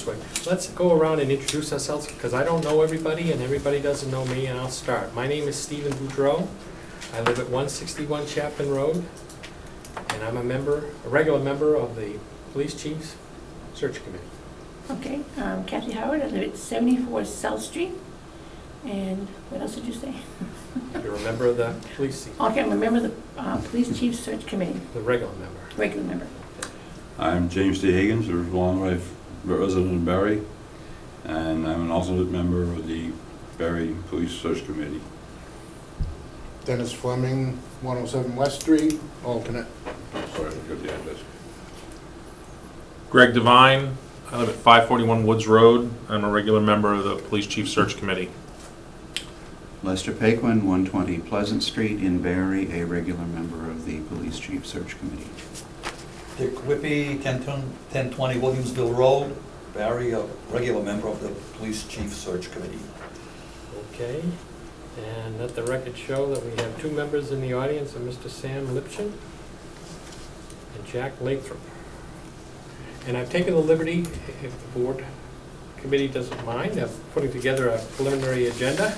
this way. Let's go around and introduce ourselves, because I don't know everybody, and everybody doesn't know me, and I'll start. My name is Stephen Boudreau. I live at 161 Chapman Road, and I'm a regular member of the Police Chief's Search Committee. Okay, Kathy Howard, I live at 74 South Street. And what else did you say? You're a member of the police, Okay, I'm a member of the Police Chief's Search Committee, the regular member. regular member. I'm James D. Higgins, a long life resident of Barry, and I'm an alternate member of the Barry Police Search Committee. Dennis Fleming, 107 West Street, alternate. Sorry, I got the address. Greg Devine, I live at 541 Woods Road. I'm a regular member of the Police Chief Search Committee. Lester Paquin, 120 Pleasant Street in Barry, a regular member of the Police Chief Search Committee. Dick Whippy, 1020 Williamsville Road, Barry, a regular member of the Police Chief Search Committee. Okay, and let the record show that we have two members in the audience, of Mr. Sam Lipchin and Jack Lathrop. And I've taken the liberty, if the board committee doesn't mind, of putting together a preliminary agenda.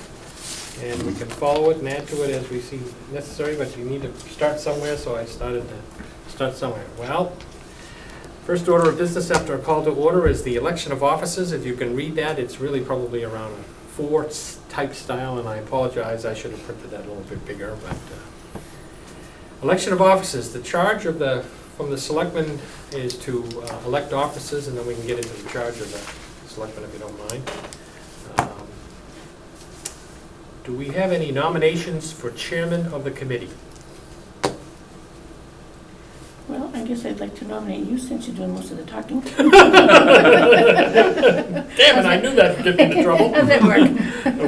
And we can follow it and add to it as we see necessary, but you need to start somewhere, so I started to start somewhere. Well, first order of business after a call to order is the election of officers. If you can read that, it's really probably around a 4 type style, and I apologize, I should have printed that a little bit bigger, but election of officers. The charge from the selectmen is to elect officers, and then we can get into the charge of the selectmen if you don't mind. Do we have any nominations for chairman of the committee? Well, I guess I'd like to nominate you since you're doing most of the talking. Damn it, I knew that would get me into trouble. How's that work?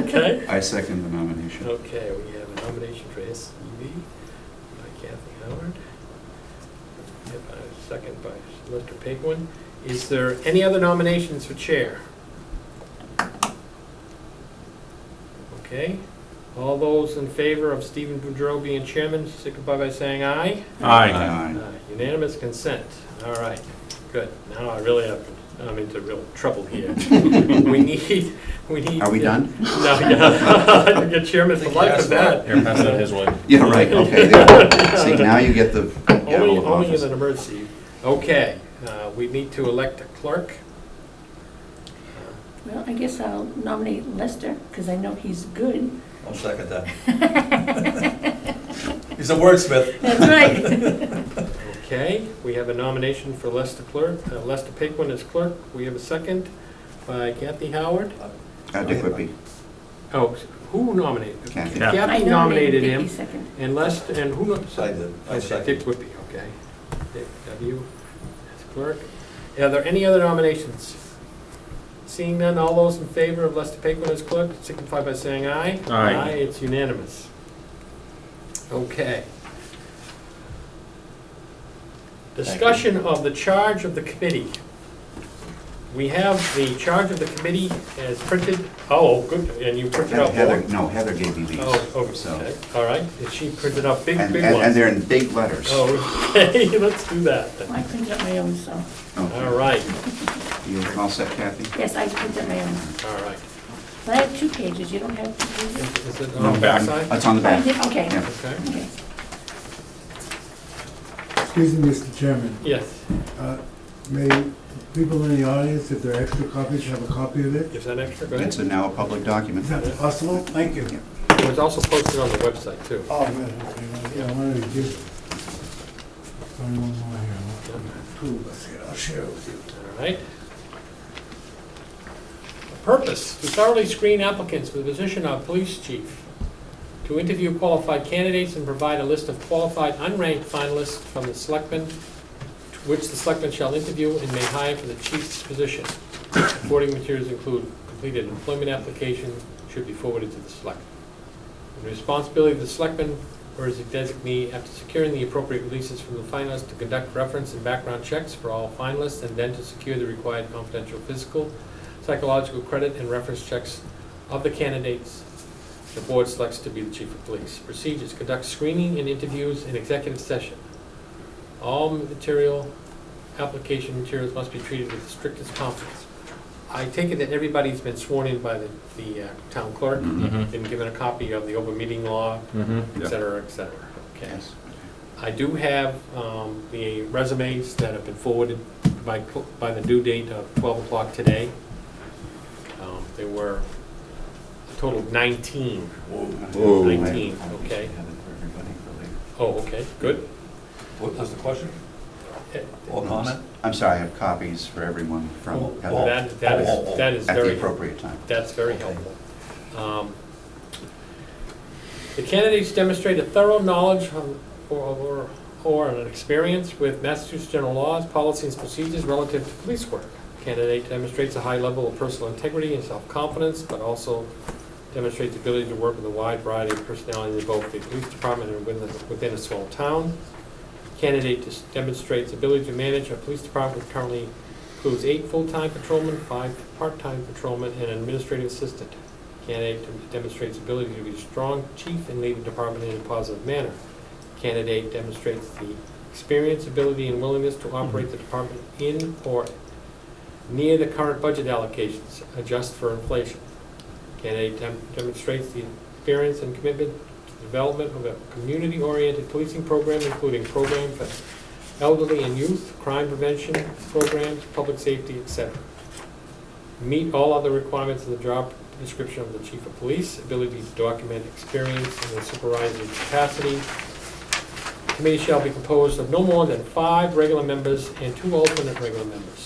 Okay. I second the nomination. Okay, we have a nomination for SEV by Kathy Howard. We have a second by Lester Paquin. Is there any other nominations for chair? Okay. All those in favor of Stephen Boudreau being chairman, signify by saying aye. Aye. Aye. Unanimous consent. All right, good. Now I'm into real trouble here. We need. Are we done? No, yeah. You get chairman for life of that. Here, pass that his way. Yeah, right, okay. There. See, now you get the gavel Only of in office. an emergency. Okay, we need to elect a clerk. Well, I guess I'll nominate Lester, because I know he's good. I'll second that. He's a wordsmith. That's right. Okay, we have a nomination for Lester Paquin as clerk. We have a second by Kathy Howard. Dick Whippy. Oh, who nominated? Kathy. Yeah. I Kathy nominated Dicky him, second. and Lester, and who? I did. I second. Dick Whippy, okay. Dick W. as clerk. Are there any other nominations? Seeing none, all those in favor of Lester Paquin as clerk, signify by saying aye. Aye. Aye, it's unanimous. Okay. Discussion of the charge of the committee. We have the charge of the committee as printed. Oh, good, and you printed out Heather, more? no, Heather gave me these. Oh, So- okay, all right. And she printed out big And ones. they're in big letters. Oh, okay, let's do that then. I printed out my own, so, Okay. All right, You all set, Kathy? yes, I printed out my own. all right. But I have 2 pages, you don't have 2 pages? Is it No, on the back side? It's on the I back. did, okay, Yeah. Okay, okay. Excuse me, Mr. Chairman. yes, May people in the audience, if there are extra copies, have a copy of it? is that extra? Go ahead. It's now a public document. Is that possible? Thank you. It was also posted on the website too. Oh, good, okay. Well, yeah, I wanted to give one more here. Two of us here. I'll share it with you. All right. Purpose, to thoroughly screen applicants for the position of police chief, to interview qualified candidates and provide a list of qualified unranked finalists from the selectmen, which the selectmen shall interview and may hire for the chief's position. Supporting materials include completed employment application should be forwarded to the selectmen. The responsibility of the selectman or his designee after securing the appropriate releases from the finalists to conduct reference and background checks for all finalists and then to secure the required confidential physical, psychological credit and reference checks of the candidates the board selects to be the chief of police. Procedures: conduct screening and interviews in executive session. All application materials must be treated with the strictest confidence. I take it that everybody's been sworn in by the town clerk, Mhm. been given a copy of the open meeting law, Mhm. et cetera, okay? Yes. I do have the resumes that have been forwarded by the due date of 12 o'clock today. There were a total of 19. Whoa. 19, okay. Have it for everybody for later. Oh, okay, good. What was the question Eh, or comment? I'm sorry, I have copies for everyone Oh, from oh, Heather That is at the very, appropriate time. that's very helpful. The candidates demonstrate a thorough knowledge or an experience with Massachusetts general laws, policies, and procedures relative to police work. Candidate demonstrates a high level of personal integrity and self-confidence, but also demonstrates the ability to work with a wide variety of personalities in both the police department and within a small town. Candidate demonstrates ability to manage a police department which currently includes 8 full-time patrolmen, 5 part-time patrolmen, and an administrative assistant. Candidate demonstrates ability to be a strong chief and lead the department in a positive manner. Candidate demonstrates the experience, ability, and willingness to operate the department in or near the current budget allocations, adjust for inflation. Candidate demonstrates the experience and commitment to the development of a community-oriented policing program, including programs for elderly and youth, crime prevention programs, public safety, etc. Meet all other requirements of the job description of the chief of police, ability to document experience in a supervisory capacity. The committee shall be composed of no more than 5 regular members and 2 alternate regular members.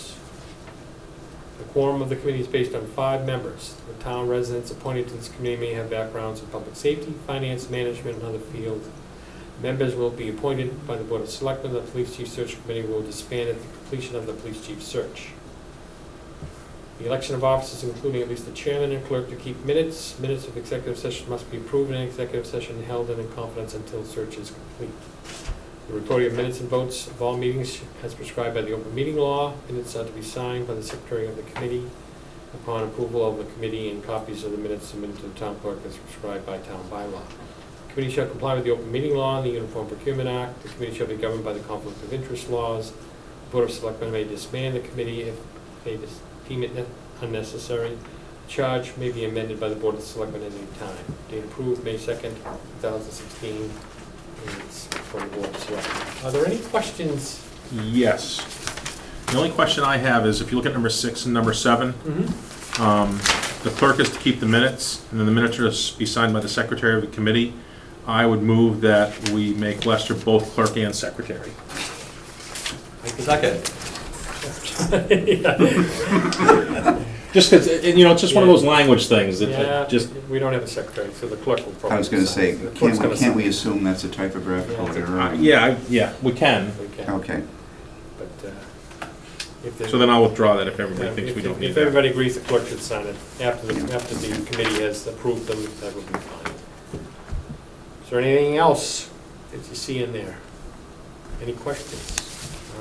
The quorum of the committee is based on 5 members. The town residents appointed to this committee may have backgrounds in public safety, finance, management, and other fields. Members will be appointed by the Board of Selectmen. The Police Chief Search Committee will disband at the completion of the Police Chief Search. The election of officers, including at least the chairman and clerk, to keep minutes. Minutes of executive session must be approved in an executive session held in confidence until search is complete. The recording of minutes and votes of all meetings as prescribed by the open meeting law. Minutes are to be signed by the secretary of the committee upon approval of the committee, and copies of the minutes submitted to the town clerk as prescribed by town bylaw. The committee shall comply with the open meeting law and the Uniform Procurement Act. The committee shall be governed by the conflict of interest laws. The Board of Selectmen may disband the committee if they deem it unnecessary. Charge may be amended by the Board of Selectmen at any time. Date approved May 2nd, 2016. And it's for the Board of Selectmen. Are there any questions? Yes. The only question I have is, if you look at number 6 and number 7, the clerk is to keep the minutes, and then the minutes are to be signed by the secretary of the committee. I would move that we make Lester both clerk and secretary. Second. Just because, it's just one of those language things that Yeah, just, we don't have a secretary, so the clerk will probably. I was going to say, decide. The clerk's gonna can't we sign. assume that's a typographical Yeah. error? yeah, we can. We can, Okay. but if they. So then I'll withdraw that if everybody Yeah, thinks if- we don't need If that. everybody agrees, the clerk should sign it after the committee has approved them, that would be fine. Is there anything else that you see in there? Any questions?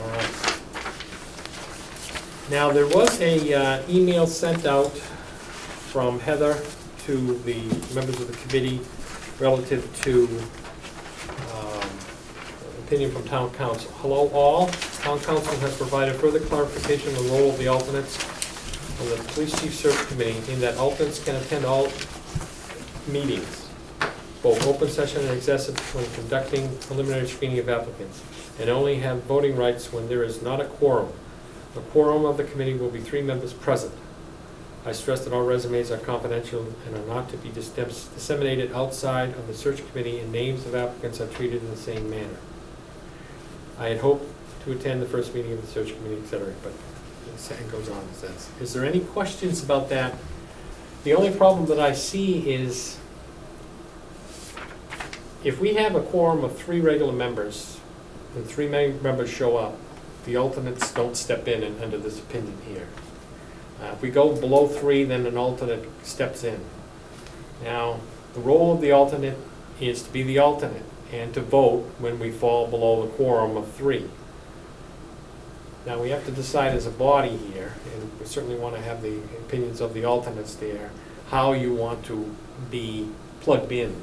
All right. Now, there was a email sent out from Heather to the members of the committee relative to opinion from town council. Hello all. Town council has provided further clarification on the role of the alternates on the police chief search committee, in that alternates can attend all meetings, both open session and excessive, when conducting preliminary screening of applicants, and only have voting rights when there is not a quorum. The quorum of the committee will be 3 members present. I stress that all resumes are confidential and are not to be disseminated outside of the search committee, and names of applicants are treated in the same manner. I had hoped to attend the first meeting of the search committee, etc., but it goes on and says. Is there any questions about that? The only problem that I see is if we have a quorum of 3 regular members and 3 members show up, the alternates don't step in and under this opinion here. If we go below 3, then an alternate steps in. Now, the role of the alternate is to be the alternate and to vote when we fall below the quorum of 3. Now, we have to decide as a body here, and we certainly want to have the opinions of the alternates there, how you want to be plugged in,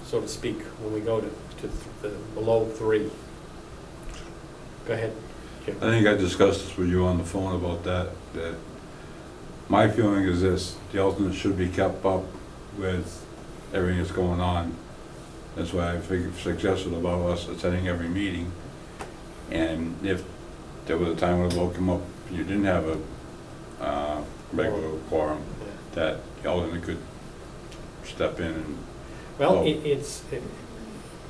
so to speak, when we go to the below 3. Go ahead, Jim. I think I discussed this with you on the phone about that My feeling is this, the alternate should be kept up with everything that's going on. That's why I suggested about us attending every meeting. And if there was a time when a vote came up, and you didn't have a regular quorum, that the alternate could step in and. Well, Oh.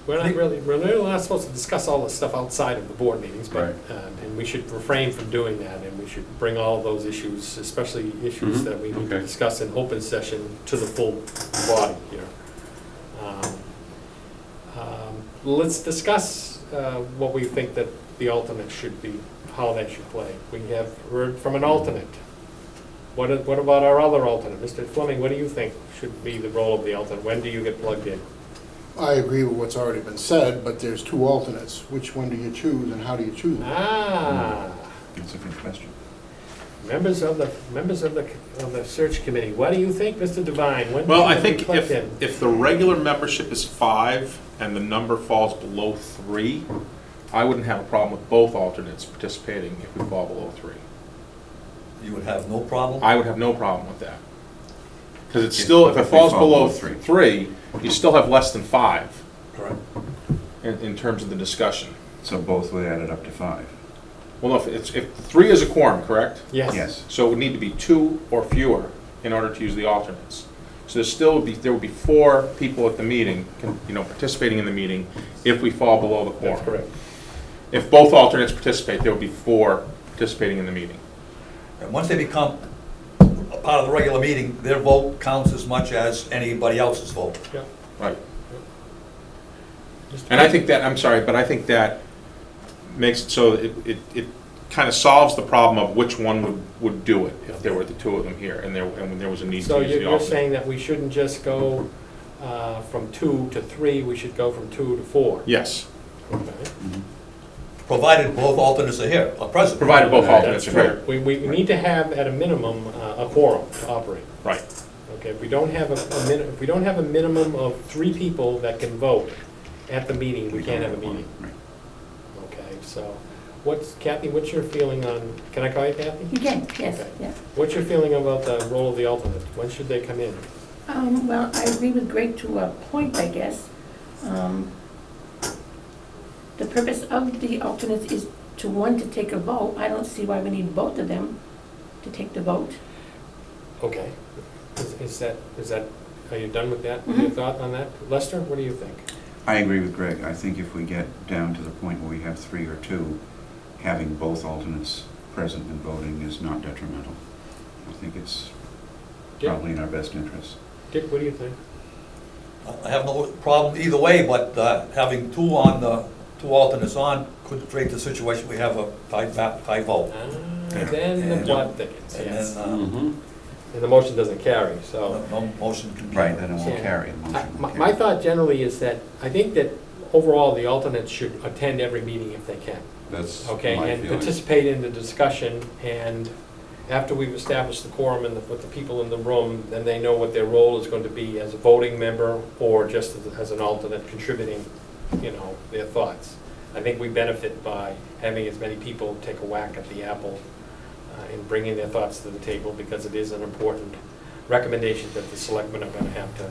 we're not supposed to discuss all this stuff outside of the board meetings, but, Right. and we should refrain from doing that, and we should bring all of those issues, especially issues Mhm. that we need to Okay. discuss in open session, to the full body here. Let's discuss what we think that the alternate should be, how that should play. We have heard from an alternate. What about our other alternate? Mr. Fleming, what do you think should be the role of the alternate? When do you get plugged in? I agree with what's already been said, but there's two alternates. Which one do you choose and how do you choose them? That's a good question. Members of the search committee, what do you think, Mr. Devine? When do Well, you I get think plugged in? if the regular membership is 5 and the number falls below 3, I wouldn't have a problem with both alternates participating if we fall below 3. You would have no problem? I would have no problem with that. Because it's If- still, if if it they falls fall below below 3, you still have less than 5 Correct. in terms of the discussion. So both would add it up to 5. Well, if 3 is a quorum, correct? Yes. Yes. So it would need to be 2 or fewer in order to use the alternates. So there would be 4 people at the meeting, participating in the meeting if we fall below the quorum. That's correct. If both alternates participate, there would be 4 participating in the meeting. And once they become a part of the regular meeting, their vote counts as much as anybody else's vote. Yeah. Right. Mr. And I think that, I'm sorry, but I think that makes it so it kind of solves the problem of which one would do it if there were the 2 of them here and when there was a need So to use the you're alternate. saying that we shouldn't just go from 2 to 3, we should go from 2 to 4? Yes, Okay. Provided both alternates are here, are present. provided both alternates That's are here. true. We need to have, at a minimum, a quorum to operate. Right. Okay, if we don't have if we don't have a minimum of 3 people that can vote at the meeting, we can't have a meeting. Right. Okay, so, Kathy, what's your feeling on, can I call you Kathy? You can, yes, Okay. yeah. What's your feeling about the role of the alternate? When should they come in? Well, I agree with Greg to a point, I guess. The purpose of the alternates is to take a vote. I don't see why we need both of them to take the vote. Okay, is that, are you done with that? Your Mhm. thought on that? Lester, what do you think? I agree with Greg. I think if we get down to the point where we have 3 or 2, having both alternates present and voting is not detrimental. I think it's Dick? probably in our best interest. Dick, what do you think? I have no problem either way, but having 2 alternates on could create the situation we have a tie vote. Then the And- plot thickens, And yes. then, Mhm. And the motion doesn't carry, so. no motion can. Right, then it won't Yeah. carry. The motion won't My carry. thought generally is that, I think that overall, the alternates should attend every meeting if they can, That's okay? my And feeling. participate in the discussion, and after we've established the quorum and with the people in the room, then they know what their role is going to be as a voting member or just as an alternate contributing, their thoughts. I think we benefit by having as many people take a whack at the apple and bringing their thoughts to the table, because it is an important recommendation that the selectmen are going to have to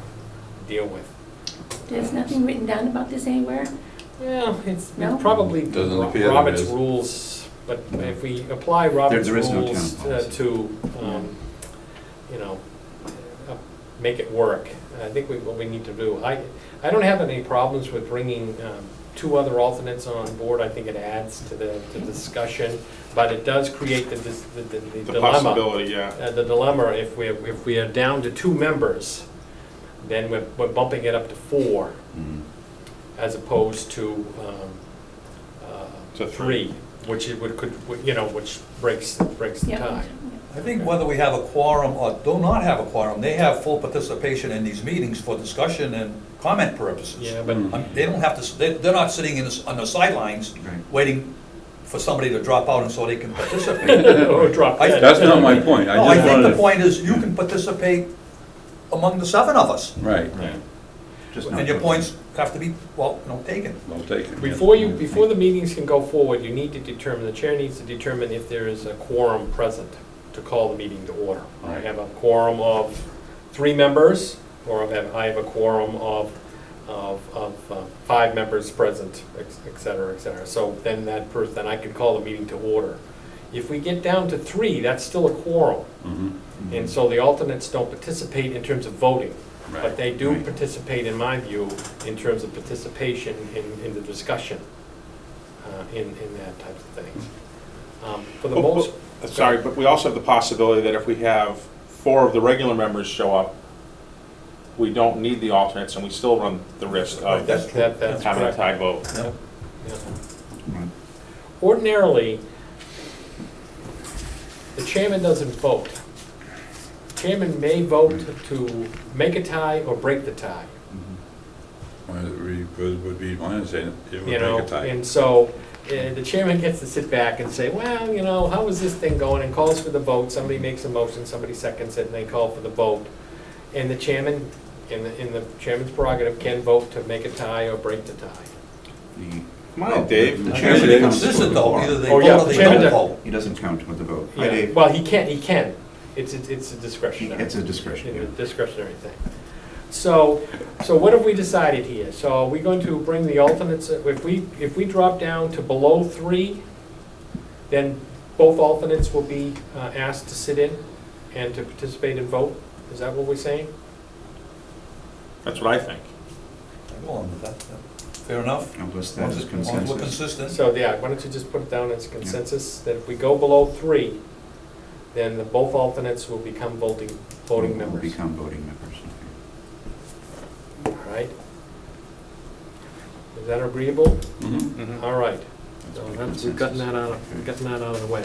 deal with. There's nothing written down about this anywhere? Well, it's No? probably Doesn't appear that Robert's it is. rules, but if we apply Robert's There is no town rules policy. to, make it work, I think what we need to do, I don't have any problems with bringing 2 other alternates on board. I think it adds to the discussion, but it does create the The dilemma. possibility, yeah. The dilemma, if we are down to 2 members, then we're bumping it up to 4, Mhm. as opposed to To 3, which breaks the Yeah. tie. I think whether we have a quorum or do not have a quorum, they have full participation in these meetings for discussion and comment purposes. Yeah, but They don't have to, they're not sitting on the sidelines Right. waiting for somebody to drop out and so they can participate. or drop I- dead. That's not my point. No, I just think the wanted to- point is you can participate among the 7 of us. Right, Just not And your for- points have to be, taken. well taken. yeah. Before the meetings can go forward, you need to determine, the chair needs to determine if there is a quorum present. to call the meeting to order. I Right. have a quorum of 3 members, or I have a quorum of 5 members present, et cetera, et cetera. So then then I can call the meeting to order. If we get down to 3, that's still a quorum. Mhm. And so the alternates don't participate in terms of voting, but Right. they do Right. participate, in my view, in terms of participation in the discussion, in that type of thing. For the Well, most, Sorry, but we also have the possibility that if we have 4 of the regular members show up, we don't need the alternates, and we still run the risk Right, of that's true. that's having a correct. tie vote. Yep. Yeah. Right. Ordinarily, the chairman doesn't vote. The chairman may vote to make a tie or break the tie. Mhm. Well, it would be my understanding, it would You know, make a tie. and so the chairman gets to sit back and say, well, you know, how is this thing going, and calls for the vote. Somebody makes a motion, somebody seconds it, and they call for the vote. And the chairman, in the chairman's prerogative, can vote to make a tie or break the tie. The- Come on, Dave. The I chairman think it's counts consistent with the though, quorum. either they Oh, yeah, vote or the they chairman don't does. vote. He doesn't count with the vote. Hi, Yeah, Dave. well, he can. It's a discretionary. It's a discretion, yeah. Discretionary thing. So what have we decided here? So are we going to bring the alternates, if we drop down to below 3, then both alternates will be asked to sit in and to participate and vote? Is that what we're saying? That's what I think. I go on with that, yeah. Fair enough? Unless As that long is as we're consensus. consistent. So, yeah, why don't you just put it down as consensus, that if we go below 3, then both alternates will become voting Will members. become voting members. All right? Is that agreeable? Mhm. All right. That's So by we've gotten consensus. that out of the way.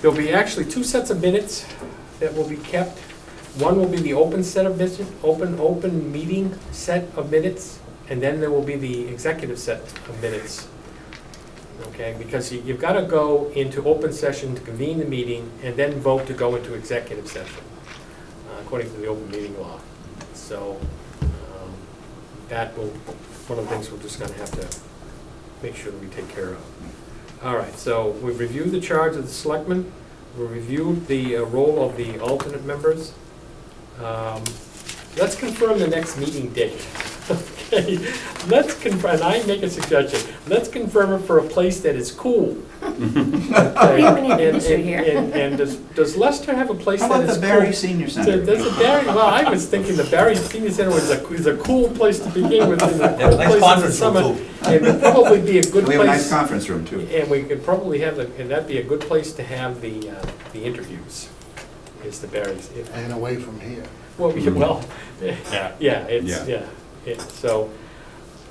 There'll be actually 2 sets of minutes that will be kept. One will be the open set of minutes, open meeting set of minutes, and then there will be the executive set of minutes. Okay, because you've got to go into open session to convene the meeting and then vote to go into executive session, according to the open meeting law. So that will, one of the things we're just going to have to make sure that we take care of. All right, so we've reviewed the charge of the selectmen, we reviewed the role of the alternate members. Let's confirm the next meeting date. Okay, let's confirm, and I make a suggestion, let's confirm it for a place that is cool. We have an answer And- here. And does Lester have a place How that about is the cool? Barry Senior Center? There's a Barry, well, I was thinking the Barry Senior Center is a cool place to begin with, and a Yeah, cool nice place in the conference room, summer. too. And it'd probably be a good We have a nice place, conference room, too. and we could probably have, and that'd be a good place to have the interviews, is the Barry's. And away from here. Well, Yeah. yeah, it's, Yeah. so,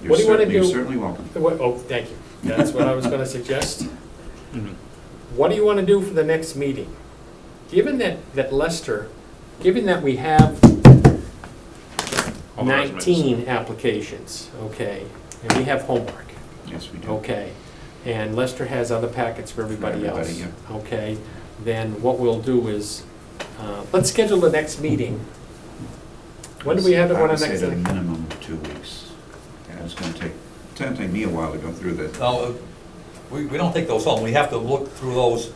What do you wanna You're do? certainly welcome. oh, thank you, that's what I was gonna suggest. Mhm. What do you want to do for the next meeting? Given that Lester, given that we have All the resumes. 19 applications, okay, and we have homework, Yes, we do. okay, and Lester has other packets for everybody else, everybody, okay, then what we'll do is, let's schedule the next meeting. When do we have it, I when our would say next? at a minimum of 2 weeks. Yeah, it's gonna take me a while to go through this. Now, we don't take those home, we have to look through those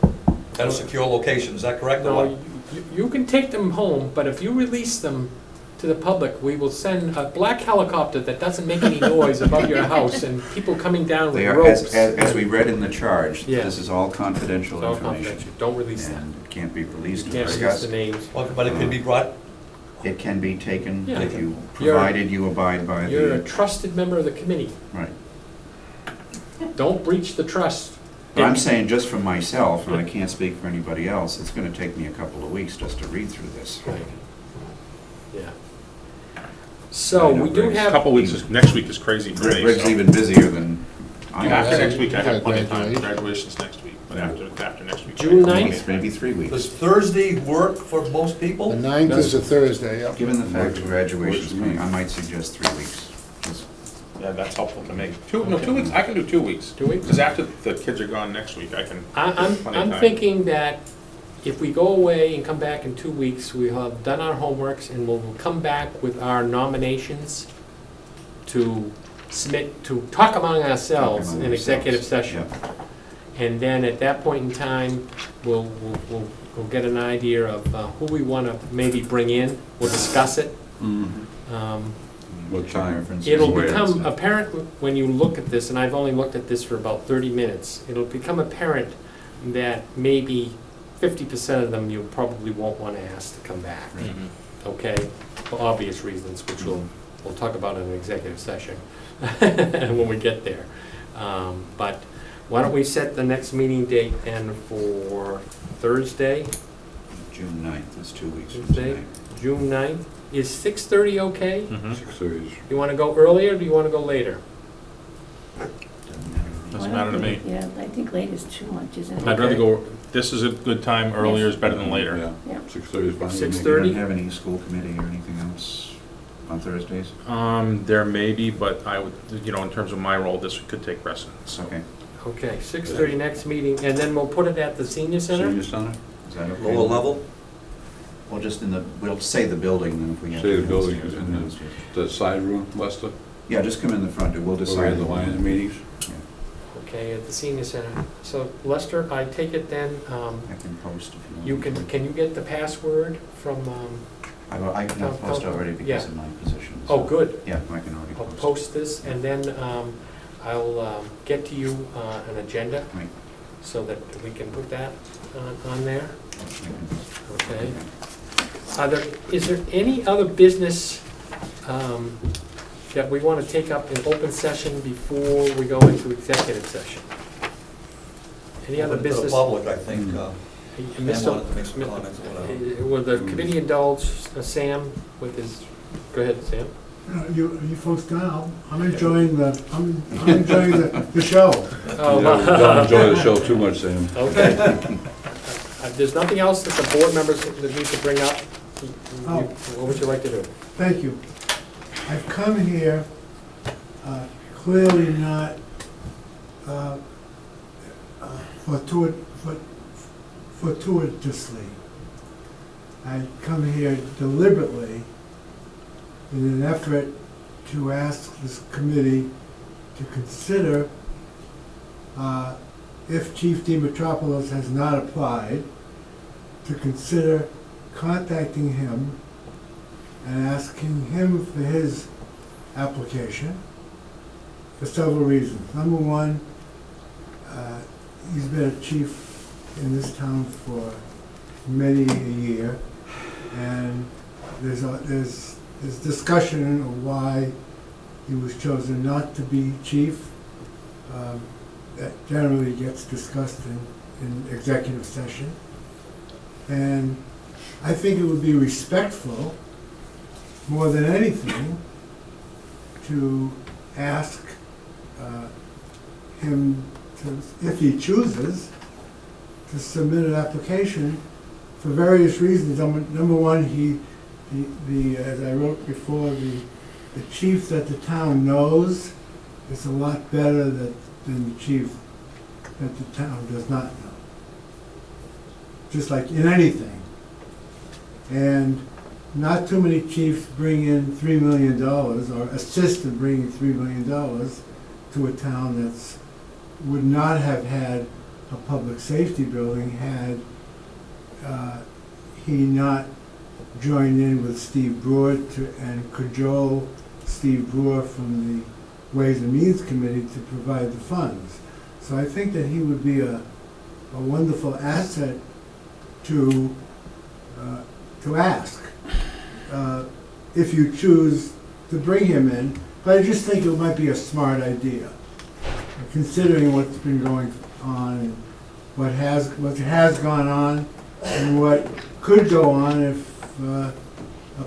at a secure location, is that correct or No, what? you can take them home, but if you release them to the public, we will send a black helicopter that doesn't make any noise above your house and people coming down with They are, ropes. as we read in the charge, Yeah. this is all It's confidential all information. confidential, don't release that. And it can't be released or Can't release the discussed. names. Well, but it could be brought, It can be taken Yeah. if you, You're- provided you abide by You're a the, trusted member of the committee, right. don't breach the trust. But I'm saying just for myself, and I can't speak for anybody else, it's gonna take me a couple of weeks just to read through this. Right. Yeah. So, I know we do Greg's A have, couple weeks, next week is crazy for me. Rick's so- even busier than I After am. next week, I have Yeah, plenty of time, graduation. graduation's next week, but after next week. June I- 9th? Maybe 3 does weeks. Thursday work for most The people? 9th is a Thursday, yep. Given the fact that graduation's Works for me. coming, I might suggest 3 weeks. Yeah, that's helpful to me. 2 weeks, I can do 2 weeks. 2 weeks? Because after the kids are gone next week, I can. I'm plenty of I'm time. thinking that if we go away and come back in 2 weeks, we'll have done our homeworks and we'll come back with our nominations to submit, to talk among ourselves Talk among in executive ourselves, session. And then at that point in time, we'll get an idea of who we want to maybe bring in. We'll discuss it. What time? It'll Where become it's- apparent when you look at this, and I've only looked at this for about 30 minutes, it'll become apparent that maybe 50% of them you probably won't want to ask to come back, okay? For obvious reasons, which we'll talk about in an executive session when we get there. But why don't we set the next meeting date then for Thursday, June 9th is 2 weeks from Tuesday, tonight. June 9th? Is 6:30 okay? Mhm. 6:30. You want to go earlier, or do you want to go later? Doesn't matter to me. Yeah, I think late is too much, isn't it? I'd rather go, this is a good time, earlier is better than later. Yeah, Yeah. 6:30 is fine. with me. 6:30? You don't have any school committee or anything else on Thursdays? There may be, but I would, in terms of my role, this could take precedence. Okay, Okay, 6:30 next meeting, and then we'll put it at the senior center? Senior center? is that okay? Lower level? Well, just we'll say the building, then if we have. Say to the go building downstairs, and we'll then- go downstairs. The side room, Lester? Yeah, just come in the front, we'll Where we decide. have the Lions meetings? Okay, at the senior center. So Lester, I take it then, I can post if you want. you can you get the password from, I can post already because Yeah. of my position. oh, so- good. Yeah, I can already I'll post. post this, and then I'll get to you an agenda Right. so that we can put that on there, okay? Is there any other business that we want to take up in open session before we go into executive session? Any other Open to business? the public, I think. Sam Mr. wanted to make some comments, whatever. Will the committee indulge Sam with his, go ahead, Sam. You folks done, I'm enjoying I'm enjoying the show. Oh, Don't enjoy the show too much, Sam. okay. There's nothing else that the board members that need to bring up? Oh. What would you like to do? Thank you. I've come here clearly not fortuitously. I come here deliberately in an effort to ask this committee to consider if Chief Dimitropoulos has not applied, to consider contacting him and asking him for his application for several reasons. Number one, he's been a chief in this town for many a year, and there's discussion of why he was chosen not to be chief. That generally gets discussed in executive session. And I think it would be respectful, more than anything, to ask him to, if he chooses, to submit an application for various reasons. Number one, as I wrote before, the chief that the town knows is a lot better than the chief that the town does not know. Just like in anything. And not too many chiefs bring in $3 million or assist in bringing $3 million to a town that's would not have had a public safety building had he not joined in with Steve Brewer and cajole Steve Brewer from the Ways and Means Committee to provide the funds. So I think that he would be a wonderful asset to ask if you choose to bring him in. But I just think it might be a smart idea, considering what's been going on and what has gone on and what could go on if a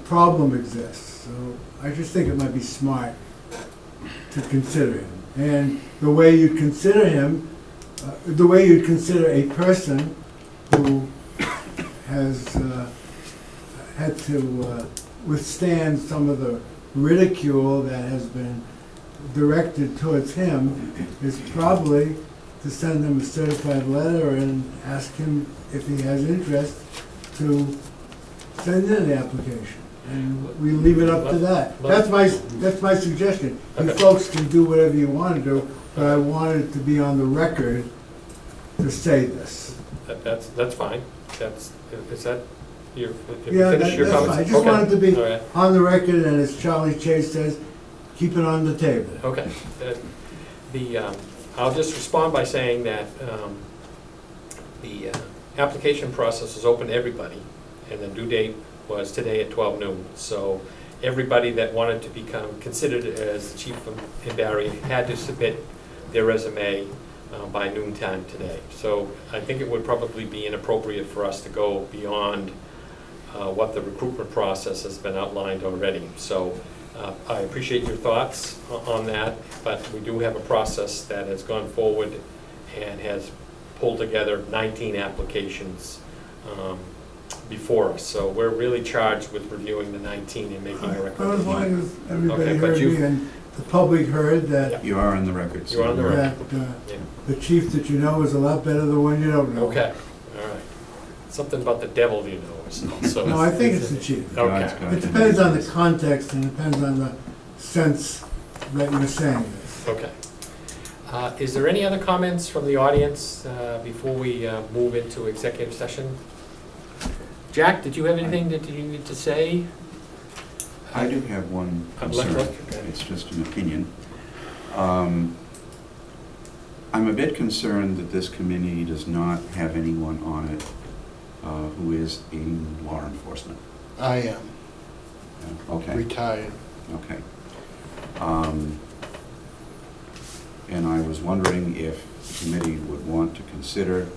problem exists. So I just think it might be smart to consider him. And the way you consider him, the way you consider a person who has had to withstand some of the ridicule that has been directed towards him is probably to send him a certified letter and ask him if he has interest to send in the application. And we leave it up to that. That's my suggestion. You Okay. folks can do whatever you want to do, but I want it to be on the record to say this. That's fine. Is that, you Yeah, finish your that's comments? fine. I just Okay. wanted to be All right. on the record, and as Charlie Chase says, keep it on the table. Okay. I'll just respond by saying that the application process is open to everybody, and the due date was today at 12 noon. So everybody that wanted to become considered as the chief in Barry had to submit their resume by noontime today. So I think it would probably be inappropriate for us to go beyond what the recruitment process has been outlined already. So I appreciate your thoughts on that, but we do have a process that has gone forward and has pulled together 19 applications before us. So we're really charged with reviewing the 19 and making a As recommendation. long as everybody Okay, but heard you- me and the public heard that, You are on the record. You're on the record. that Yeah. the chief that you know is a lot better than the one you don't know. Okay, all right. Something about the devil, you know, so. No, I think it's the chief. Okay. God's got It depends on the context and depends on the sense that you're saying this. Okay. Is there any other comments from the audience before we move into executive session? Jack, did you have anything that you need to say? I do have one concern. It's just an opinion. I'm a bit concerned that this committee does not have anyone on it who is in law enforcement. I am Okay, retired. okay. And I was wondering if the committee would want to consider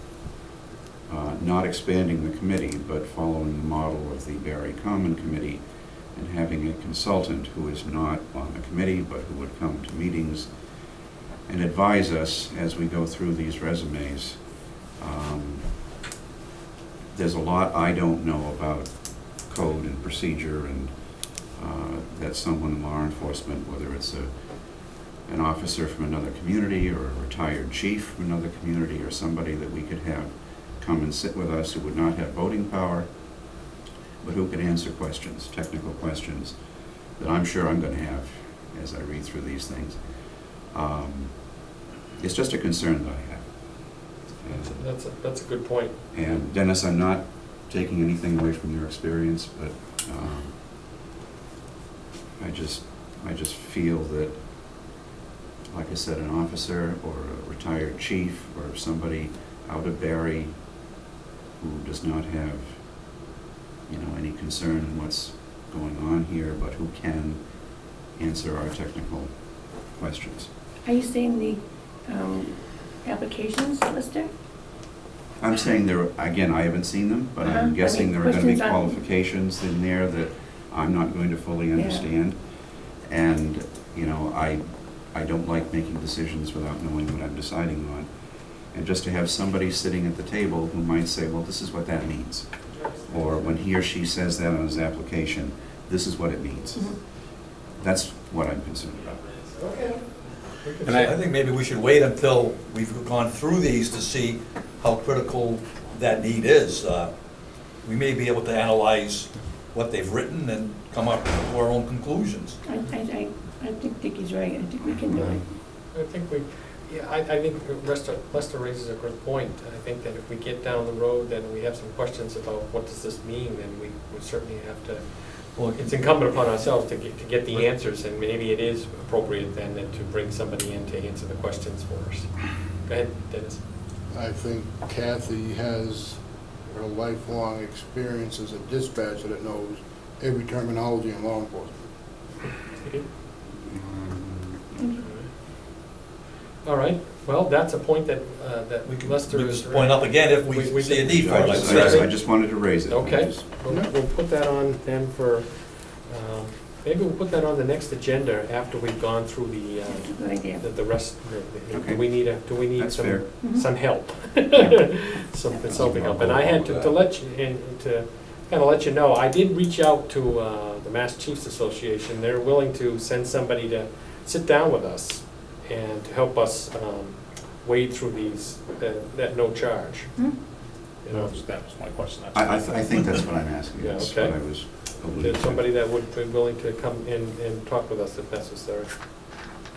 not expanding the committee, but following the model of the Barry Common Committee and having a consultant who is not on the committee, but who would come to meetings and advise us as we go through these resumes. There's a lot I don't know about code and procedure, and that someone in law enforcement, whether it's an officer from another community or a retired chief from another community or somebody that we could have come and sit with us who would not have voting power, but who could answer questions, technical questions, that I'm sure I'm going to have as I read through these things. It's just a concern that I have. That's a good point. And Dennis, I'm not taking anything away from your experience, but I just feel that, like I said, an officer or a retired chief or somebody out of Barry who does not have, any concern in what's going on here, but who can answer our technical questions. Are you saying the applications, Lister? I'm saying again, I haven't seen them, but I'm guessing there are going to be questions on- qualifications in there that I'm not going to fully understand. And, I don't like making decisions without knowing what I'm deciding on. And just to have somebody sitting at the table who might say, well, this is what that means. Or when he or she says that on his application, this is what it means. Mhm. That's what I'm concerned about. And I think maybe we should wait until we've gone through these to see how critical that need is. We may be able to analyze what they've written and come up with our own conclusions. I think Dickie's right. I think we can do it. I think I think Lester raises a good point. I think that if we get down the road and we have some questions about what does this mean, then we would certainly have to, well, it's incumbent upon ourselves to get the answers, and maybe it is appropriate then to bring somebody in to answer the questions for us. Go ahead, Dennis. I think Kathy has her lifelong experience as a dispatcher that knows every terminology in law enforcement. All right, well, that's a point that We can Lester is. just point up again if We we see a need for I it. just wanted to raise it. Okay, we'll put that on then for, maybe we'll put that on the next agenda after we've gone through That's a good idea. the rest. Okay. Do we need That's fair. some help? Some consulting help. And I had to let you, and to kind of let you know, I did reach out to the Mass Chiefs Association. They're willing to send somebody to sit down with us and to help us wade through these at no charge. Hmm? You know, That was my question. I think that's what I'm asking. Yeah, That's okay. what I was alluding there's to. somebody that would be willing to come in and talk with us if necessary.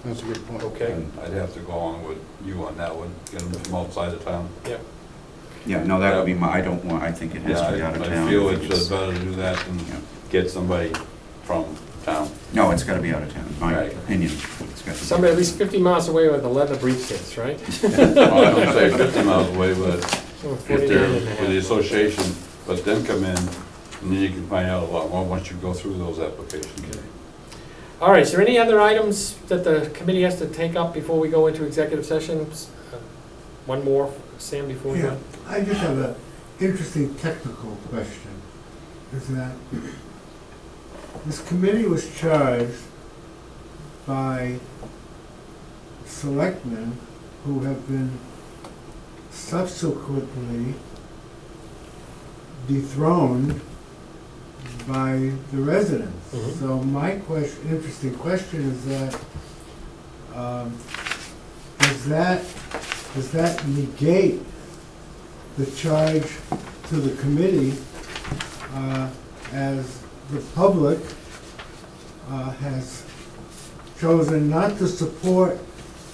That's a good point. Okay, And I'd have to go on with you on that one, get them from outside of town. Yeah, no, that would be my, I think it has to be out of town. I feel think it's better to do that than Yeah. get somebody from town. No, it's gotta be out of town, in my Right. opinion. It's got to be. somebody at least 50 miles away with a leather briefcase, right? Well, I don't say 50 miles away, but Or if 49 they're and a with the half. association, but then come in, and then you can find out a lot more once you go through those applications. All right, is there any other items that the committee has to take up before we go into executive sessions? One more, Sam, before we Yeah, go? I just have an interesting technical question. Is that this committee was charged by selectmen who have been subsequently dethroned by the residents. Mhm. So my interesting question is that, does that negate the charge to the committee, as the public has chosen not to support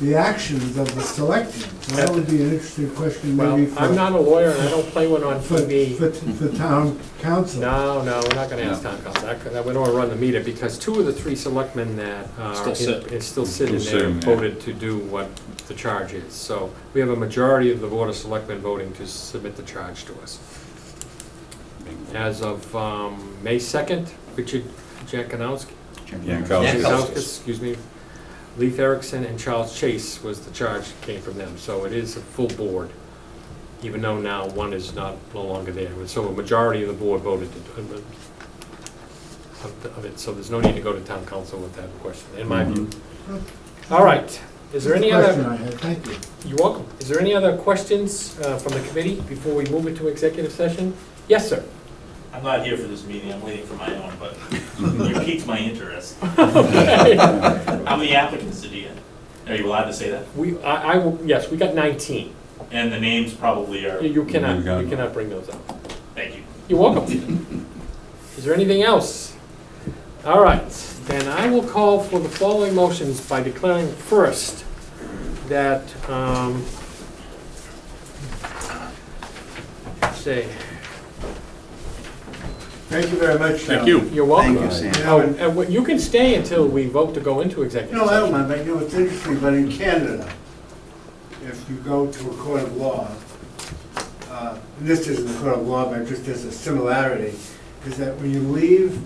the actions of the selectmen? So that would be an interesting question Well, maybe for, I'm not a lawyer and I don't play one on for, TV. for town council. No, we're not gonna ask town council. We don't wanna run the meter because two of the three selectmen that are, Still sit. still sitting Still there sitting there. voted to do what the charge is. So we have a majority of the board of selectmen voting to submit the charge to us. As of May 2nd, Richard Jankanowski, Jankowski. excuse me, Leif Erickson and Charles Chase was the charge that came from them. So it is a full board, even though now one is no longer there. So a majority of the board voted of it, so there's no need to go to town council with that question, in my view. All right, is there any That's the other, question I had, thank you. you're welcome. Is there any other questions from the committee before we move into executive session? Yes, sir. I'm not here for this meeting, I'm waiting for my own, but you piqued my interest. Okay. How many applicants did you get? Are you allowed to say that? Yes, we got 19. And the names probably are, You You got cannot bring those up. thank you. You're welcome. Is there anything else? All right, then I will call for the following motions by declaring first that, say, Thank you very much. Thank you. you're welcome. Thank you, Sam. Oh, and you can stay until we vote to go into executive No, I don't session. mind, but you know, it's interesting, but in Canada, if you go to a court of law, and this isn't a court of law, but just as a similarity, is that when you leave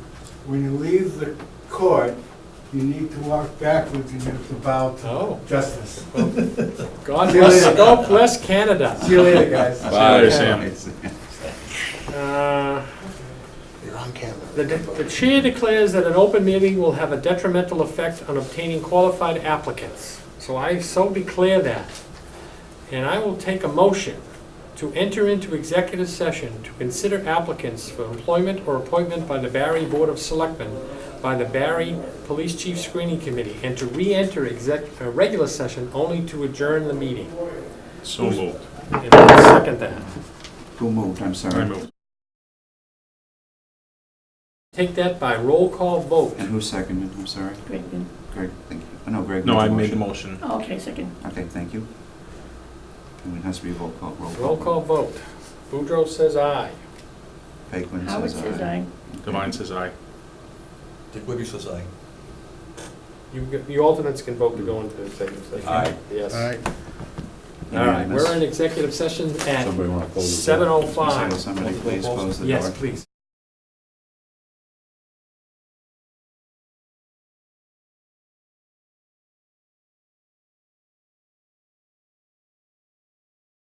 the court, you need to walk backwards and you have to bow to Oh. justice. God See you bless, later. God bless Canada. See you later, guys. See you later, Okay. Sam. You're on camera. The chair declares that an open meeting will have a detrimental effect on obtaining qualified applicants. So I so declare that. And I will take a motion to enter into executive session to consider applicants for employment or appointment by the Barry Board of Selectmen, by the Barry Police Chief Screening Committee, and to re-enter a regular session only to adjourn the meeting. So moved. And I will second that. Who moved, I'm I sorry? moved. Take that by roll call vote. And who seconded, I'm sorry? Great, good. Greg, thank you. Oh, no, Greg. No, I the made the motion. motion. Oh, okay, second. Okay, thank you. And it has to be a roll call. Roll call vote. Boudreaux says aye. Fakeland Howard says says aye. aye. Divine says aye. Dick Libby says aye. You alternates can vote to go into executive session. Aye. Yes. All right. All right, Unanimous. we're in executive session at Somebody wanna close the door? 7:05. Somebody please close the door. Yes, please.